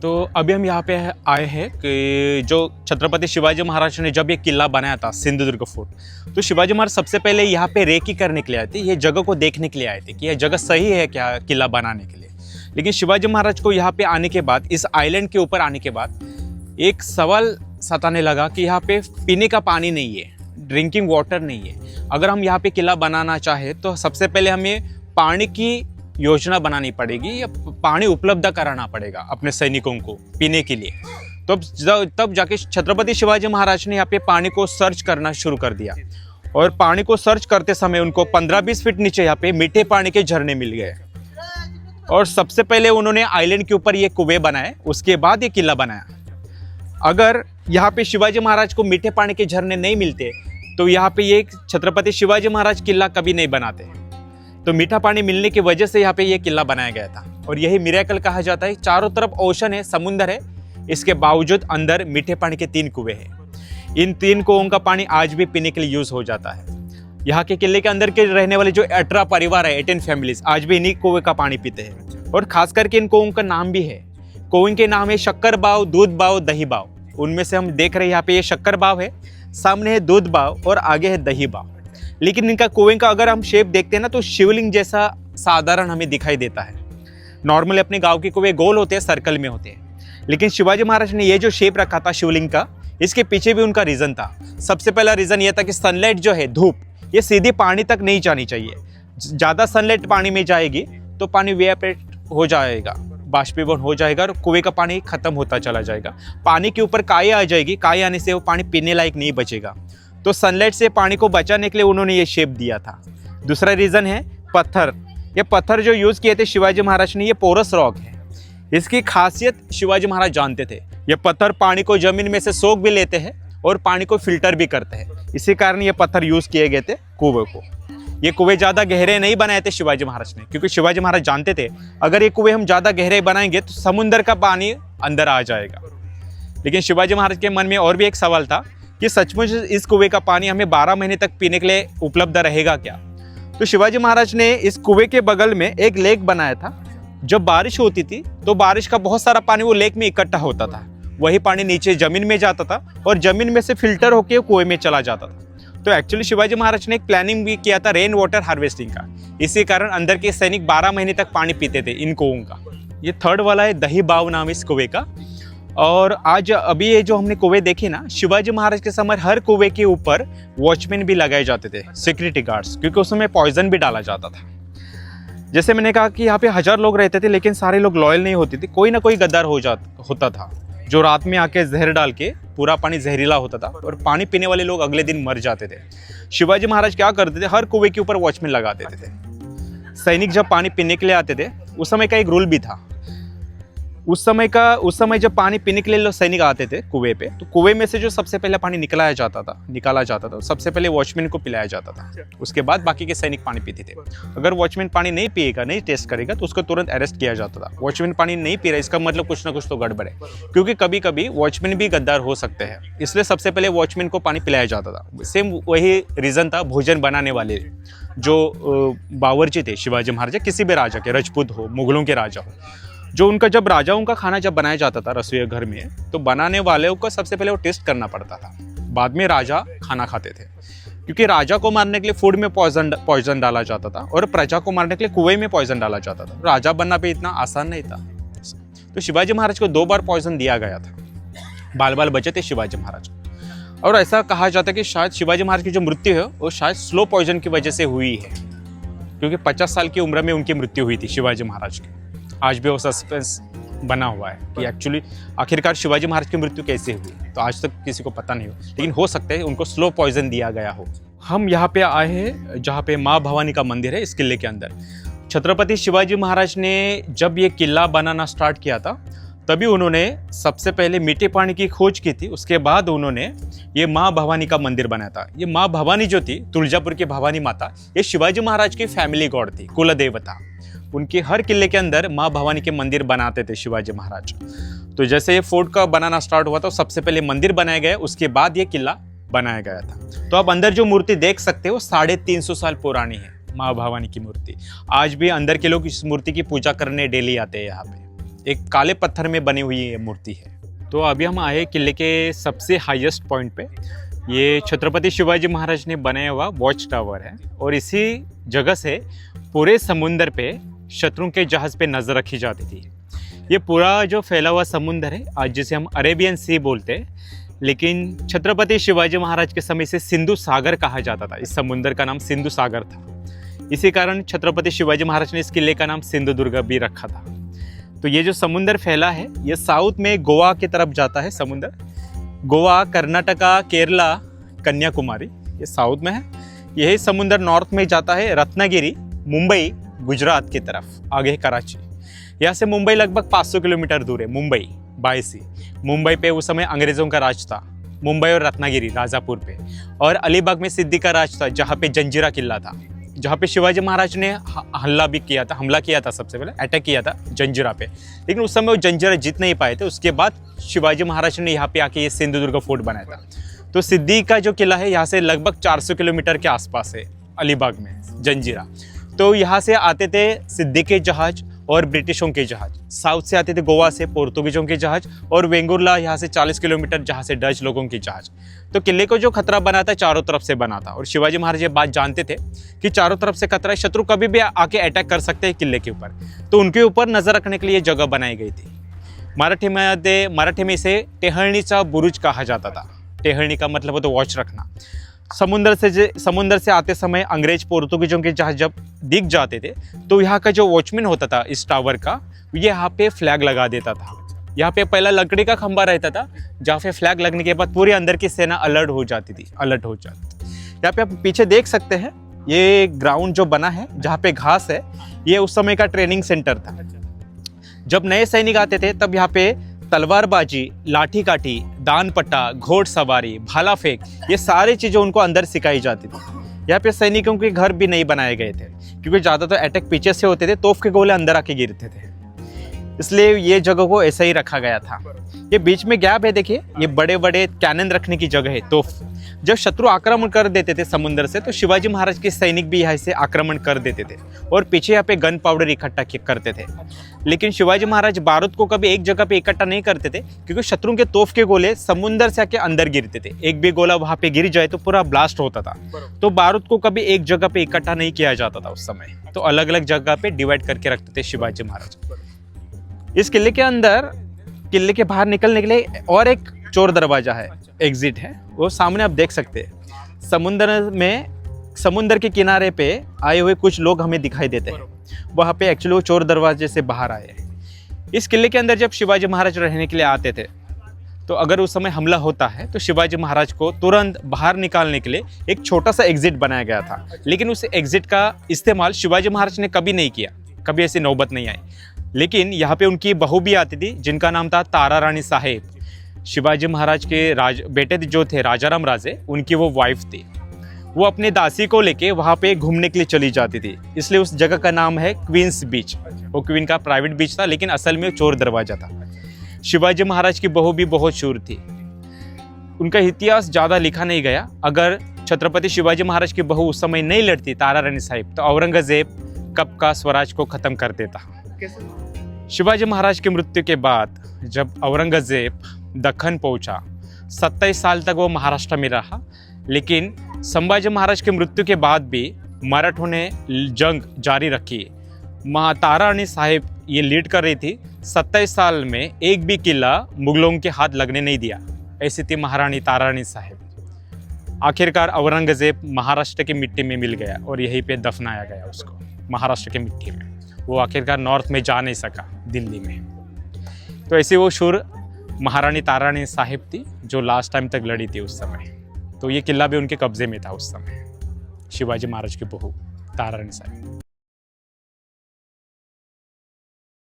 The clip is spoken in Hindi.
तो अभी हम यहाँ पे आए हैं कि जो छत्रपति शिवाजी महाराज ने जब ये किला बनाया था सिंधुदुर्ग फोर्ट, तो शिवाजी महाराज सबसे पहले यहाँ पे रेकी करने के लिए आए थे, ये जगह को देखने के लिए आए थे कि यह जगह सही है क्या किला बनाने के लिए। लेकिन शिवाजी महाराज को यहाँ पे आने के बाद, इस आइलैंड के ऊपर आने के बाद एक सवाल सताने लगा कि यहाँ पे पीने का पानी नहीं है, ड्रिंकिंग वाटर नहीं है। अगर हम यहाँ पे किला बनाना चाहे तो सबसे पहले हमें पानी की योजना बनानी पड़ेगी या पानी उपलब्ध कराना पड़ेगा अपने सैनिकों को पीने के लिए। तब जाके छत्रपति शिवाजी महाराज ने यहाँ पे पानी को सर्च करना शुरू कर दिया, और पानी को सर्च करते समय उनको 15-20 फीट नीचे यहाँ पे मीठे पानी के झरने मिल गए। और सबसे पहले उन्होंने आइलैंड के ऊपर ये कुएं बनाए, उसके बाद ये किला बनाया। अगर यहाँ पे शिवाजी महाराज को मीठे पानी के झरने नहीं मिलते तो यहाँ पे ये छत्रपति शिवाजी महाराज किला कभी नहीं बनाते। तो मीठा पानी मिलने की वजह से यहाँ पे ये किला बनाया गया था, और यही मिरेकल कहा जाता है। चारों तरफ ओशन है, समुंदर है, इसके बावजूद अंदर मीठे पानी के 3 कुएं हैं। इन 3 कुओं का पानी आज भी पीने के लिए यूज हो जाता है। यहाँ के किले के अंदर के रहने वाले जो 18 परिवार है, 18 फैमिलीज, आज भी इन्हीं कुएं का पानी पीते हैं। और खास करके इन कुओं का नाम भी है, कुओं के नाम है शक्कर बाव, दूध बाव, दही बाव। उनमें से हम देख रहे हैं यहाँ पे ये शक्कर बाव है, सामने है दूध बाव और आगे है दही बाव। लेकिन इनका कुएं का अगर हम शेप देखते हैं ना तो शिवलिंग जैसा साधारण हमें दिखाई देता है। नॉर्मली अपने गांव के कुएं गोल होते हैं, सर्कल में होते हैं, लेकिन शिवाजी महाराज ने ये जो शेप रखा था शिवलिंग का, इसके पीछे भी उनका रीजन था। सबसे पहला रीजन ये था कि सनलाइट जो है, धूप, ये सीधी पानी तक नहीं जानी चाहिए। ज़्यादा सनलाइट पानी में जाएगी तो पानी वेपोरेट हो जाएगा, बाष्पीभवन हो जाएगा और कुएं का पानी खत्म होता चला जाएगा। पानी के ऊपर काई आ जाएगी, काई आने से वो पानी पीने लायक नहीं बचेगा। तो सनलाइट से पानी को बचाने के लिए उन्होंने ये शेप दिया था। दूसरा रीज़न है पत्थर। ये पत्थर जो यूज़ किए थे शिवाजी महाराज ने, ये पोरस रॉक है। इसकी खासियत शिवाजी महाराज जानते थे। ये पत्थर पानी को जमीन में से सोख भी लेते हैं और पानी को फिल्टर भी करते हैं। इसी कारण ये पत्थर यूज़ किए गए थे कुएं को। ये कुएं ज़्यादा गहरे नहीं बनाए थे शिवाजी महाराज ने, क्योंकि शिवाजी महाराज जानते थे अगर ये कुएं हम ज़्यादा गहरे बनाएंगे तो समुद्र का पानी अंदर आ जाएगा। लेकिन शिवाजी महाराज के मन में और भी एक सवाल था कि सचमुच इस कुएं का पानी हमें 12 महीने तक पीने के लिए उपलब्ध रहेगा क्या। तो शिवाजी महाराज ने इस कुएं के बगल में एक लेक बनाया था। जब बारिश होती थी तो बारिश का बहुत सारा पानी वो लेक में इकट्ठा होता था, वही पानी नीचे जमीन में जाता था और जमीन में से फिल्टर होकर कुएं में चला जाता था। तो एक्चुअली शिवाजी महाराज ने एक प्लानिंग भी किया था रेन वाटर हार्वेस्टिंग का। इसी कारण अंदर के सैनिक 12 महीने तक पानी पीते थे इन कुओं का। ये थर्ड वाला है दही बाव नाम इस कुएं का। और आज अभी ये जो हमने कुएं देखे ना, शिवाजी महाराज के समय हर कुएं के ऊपर वॉचमैन भी लगाए जाते थे, सिक्योरिटी गार्ड्स, क्योंकि उसमें पॉइजन भी डाला जाता था। जैसे मैंने कहा कि यहाँ पे 1000 लोग रहते थे, लेकिन सारे लोग लॉयल नहीं होते थे। कोई ना कोई गद्दार होता था जो रात में आके जहर डाल के, पूरा पानी जहरीला होता था और पानी पीने वाले लोग अगले दिन मर जाते थे। शिवाजी महाराज क्या करते थे, हर कुएं के ऊपर वॉचमैन लगा देते थे। सैनिक जब पानी पीने के लिए आते थे, उस समय का एक रूल भी था। उस समय जब पानी पीने के लिए सैनिक आते थे कुएं पे, तो कुएं में से जो सबसे पहले पानी निकाला जाता था सबसे पहले वॉचमैन को पिलाया जाता था। उसके बाद बाकी के सैनिक पानी पीते थे। अगर वॉचमैन पानी नहीं पिएगा, नहीं टेस्ट करेगा, तो उसको तुरंत अरेस्ट किया जाता था। वॉचमैन पानी नहीं पी रहा, इसका मतलब कुछ ना कुछ तो गड़बड़ है, क्योंकि कभी कभी वॉचमैन भी गद्दार हो सकते हैं। इसलिए सबसे पहले वॉचमैन को पानी पिलाया जाता था। सेम वही रीज़न था भोजन बनाने वाले जो बावर्ची थे शिवाजी महाराज, किसी भी राजा के, राजपूत हो, मुगलों के राजा हो, जो उनका जब राजाओं का खाना जब बनाया जाता था रसोई घर में, तो बनाने वाले को सबसे पहले वो टेस्ट करना पड़ता था, बाद में राजा खाना खाते थे। क्योंकि राजा को मारने के लिए फूड में पॉइजन डाला जाता था और प्रजा को मारने के लिए कुएं में पॉइजन डाला जाता था। राजा बनना भी इतना आसान नहीं था। तो शिवाजी महाराज को 2 बार पॉइजन दिया गया था। बाल बाल बचे थे शिवाजी महाराज। और ऐसा कहा जाता है कि शायद शिवाजी महाराज की जो मृत्यु है वो शायद स्लो पॉइजन की वजह से हुई है, क्योंकि 50 साल की उम्र में उनकी मृत्यु हुई थी शिवाजी महाराज की। आज भी वो सस्पेंस बना हुआ है कि एक्चुअली आखिरकार शिवाजी महाराज की मृत्यु कैसे हुई, तो आज तक किसी को पता नहीं हो, लेकिन हो सकता है उनको स्लो पॉइजन दिया गया हो। हम यहाँ पे आए हैं जहाँ पे माँ भवानी का मंदिर है, इस किले के अंदर। छत्रपति शिवाजी महाराज ने जब ये किला बनाना स्टार्ट किया था, तभी उन्होंने सबसे पहले मीठे पानी की खोज की थी। उसके बाद उन्होंने ये माँ भवानी का मंदिर बनाया था। ये माँ भवानी जो थी, तुलजापुर की भवानी माता, ये शिवाजी महाराज की फैमिली गॉड थी, कुल देवता। उनके हर किले के अंदर माँ भवानी के मंदिर बनाते थे शिवाजी महाराज। तो जैसे ये फोर्ट का बनाना स्टार्ट हुआ था, सबसे पहले मंदिर बनाया गया, उसके बाद ये किला बनाया गया था। तो आप अंदर जो मूर्ति देख सकते हो 350 साल पुरानी है माँ भवानी की मूर्ति। आज भी अंदर के लोग इस मूर्ति की पूजा करने डेली आते हैं यहाँ पे। एक काले पत्थर में बनी हुई ये मूर्ति है। तो अभी हम आए किले के सबसे हाईएस्ट पॉइंट पे। ये छत्रपति शिवाजी महाराज ने बनाया हुआ वॉच टावर है और इसी जगह से पूरे समुंदर पे शत्रुओं के जहाज़ पे नज़र रखी जाती थी। ये पूरा जो फैला हुआ समुंदर है आज जिसे हम अरेबियन सी बोलते हैं, लेकिन छत्रपति शिवाजी महाराज के समय से सिंधु सागर कहा जाता था। इस समुंदर का नाम सिंधु सागर था। इसी कारण छत्रपति शिवाजी महाराज ने इस किले का नाम सिंधुदुर्ग भी रखा था। तो ये जो समुंदर फैला है ये साउथ में गोवा की तरफ जाता है समुंदर। गोवा, कर्नाटका, केरला, कन्याकुमारी ये साउथ में है। यही समुंदर नॉर्थ में जाता है रत्नागिरी, मुंबई, गुजरात की तरफ, आगे कराची। यहाँ से मुंबई लगभग 500 किलोमीटर दूर है। मुंबई बाय सी। मुंबई पे उस समय अंग्रेज़ों का राज था। मुंबई और रत्नागिरी राजापुर पे, और अलीबाग में सिद्दी का राज था जहाँ पे जंजीरा किला था, जहाँ पे शिवाजी महाराज ने हमला किया था सबसे पहले, अटैक किया था जंजीरा पे। लेकिन उस समय वो जंजीरा जीत नहीं पाए थे। उसके बाद शिवाजी महाराज ने यहाँ पे आके ये सिंधुदुर्ग फोर्ट बनाया था। तो सिद्दी का जो किला है यहाँ से लगभग 400 किलोमीटर के आसपास है, अलीबाग में जंजीरा। तो यहाँ से आते थे सिद्दी के जहाज और ब्रिटिशों के जहाज। साउथ से आते थे गोवा से पोर्तुगीजों के जहाज, और वेंगुर्ला यहाँ से 40 किलोमीटर जहाँ से डच लोगों के जहाज। तो किले को जो खतरा बना था चारों तरफ से बना था, और शिवाजी महाराज ये बात जानते थे कि चारों तरफ से खतरा है, शत्रु कभी भी आके अटैक कर सकते हैं किले के ऊपर। तो उनके ऊपर नजर रखने के लिए जगह बनाई गई थी। मराठी में इसे टेहळणीचा बुरुज कहा जाता था। टेहळणी का मतलब होता वॉच रखना। समुंदर से आते समय अंग्रेज पोर्तुगीजों के जहाज जब दिख जाते थे तो यहाँ का जो वॉचमैन होता था इस टावर का, ये यहाँ पे फ्लैग लगा देता था। यहाँ पे पहला लकड़ी का खंबा रहता था, जहाँ पे फ्लैग लगने के बाद पूरे अंदर की सेना अलर्ट हो जाती थी। यहाँ पे आप पीछे देख सकते हैं, ये ग्राउंड जो बना है जहाँ पे घास है, ये उस समय का ट्रेनिंग सेंटर था। जब नए सैनिक आते थे तब यहाँ पे तलवारबाजी, लाठी काठी, दान पट्टा, घोड़सवारी, भाला फेंक, ये सारी चीज़ें उनको अंदर सिखाई जाती थी। यहाँ पे सैनिकों के घर भी नहीं बनाए गए थे क्योंकि ज़्यादातर अटैक पीछे से होते थे, तोफ के गोले अंदर आके गिरते थे, इसलिए ये जगह को ऐसा ही रखा गया था। ये बीच में गैप है, देखिए ये बड़े बड़े कैनन रखने की जगह है, तोफ। जब शत्रु आक्रमण कर देते थे समुद्र से तो शिवाजी महाराज के सैनिक भी यहाँ से आक्रमण कर देते थे और पीछे यहाँ पे गन पाउडर इकट्ठा करते थे। लेकिन शिवाजी महाराज बारूद को कभी एक जगह पे इकट्ठा नहीं करते थे क्योंकि शत्रुओं के तोफ के गोले समुद्र से आके अंदर गिरते थे। एक भी गोला वहां पे गिर जाए तो पूरा ब्लास्ट होता था। तो बारूद को कभी एक जगह पे इकट्ठा नहीं किया जाता था उस समय, तो अलग अलग जगह पे डिवाइड करके रखते थे शिवाजी महाराज। इस किले के अंदर, किले के बाहर निकलने के लिए और एक चोर दरवाजा है, एग्जिट है, वो सामने आप देख सकते हैं। समुंदर के किनारे पे आए हुए कुछ लोग हमें दिखाई देते हैं, वहाँ पे एक्चुअली वो चोर दरवाजे से बाहर आए हैं। इस किले के अंदर जब शिवाजी महाराज रहने के लिए आते थे तो अगर उस समय हमला होता है तो शिवाजी महाराज को तुरंत बाहर निकालने के लिए एक छोटा सा एग्जिट बनाया गया था। लेकिन उस एग्जिट का इस्तेमाल शिवाजी महाराज ने कभी नहीं किया, कभी ऐसी नौबत नहीं आई। लेकिन यहाँ पे उनकी बहू भी आती थी जिनका नाम था तारा रानी साहेब। शिवाजी महाराज के बेटे जो थे राजाराम राजे, उनकी वो वाइफ थी। वो अपने दासी को लेके वहाँ पे घूमने के लिए चली जाती थी, इसलिए उस जगह का नाम है क्वींस बीच। वो क्वीन का प्राइवेट बीच था लेकिन असल में चोर दरवाजा था। शिवाजी महाराज की बहू भी बहुत शूर थी। उनका इतिहास ज़्यादा लिखा नहीं गया। अगर छत्रपति शिवाजी महाराज की बहू उस समय नहीं लड़ती तारा रानी साहिब, तो औरंगजेब कब का स्वराज को ख़त्म कर देता। शिवाजी महाराज की मृत्यु के बाद जब औरंगजेब दक्कन पहुंचा, 27 साल तक वो महाराष्ट्र में रहा। लेकिन संभाजी महाराज की मृत्यु के बाद भी मराठों ने जंग जारी रखी। तारा रानी साहिब ये लीड कर रही थी। 27 साल में एक भी किला मुगलों के हाथ लगने नहीं दिया। ऐसी थी महारानी तारा रानी साहिब। आखिरकार औरंगजेब महाराष्ट्र की मिट्टी में मिल गया और यहीं पे दफनाया गया उसको, महाराष्ट्र की मिट्टी में। वो आखिरकार नॉर्थ में जा नहीं सका, दिल्ली में। तो ऐसी वो शूर महारानी तारा रानी साहिब थी जो लास्ट टाइम तक लड़ी थी उस समय। तो ये किला भी उनके कब्जे में था उस समय, शिवाजी महाराज की बहू तारा रानी साहिब।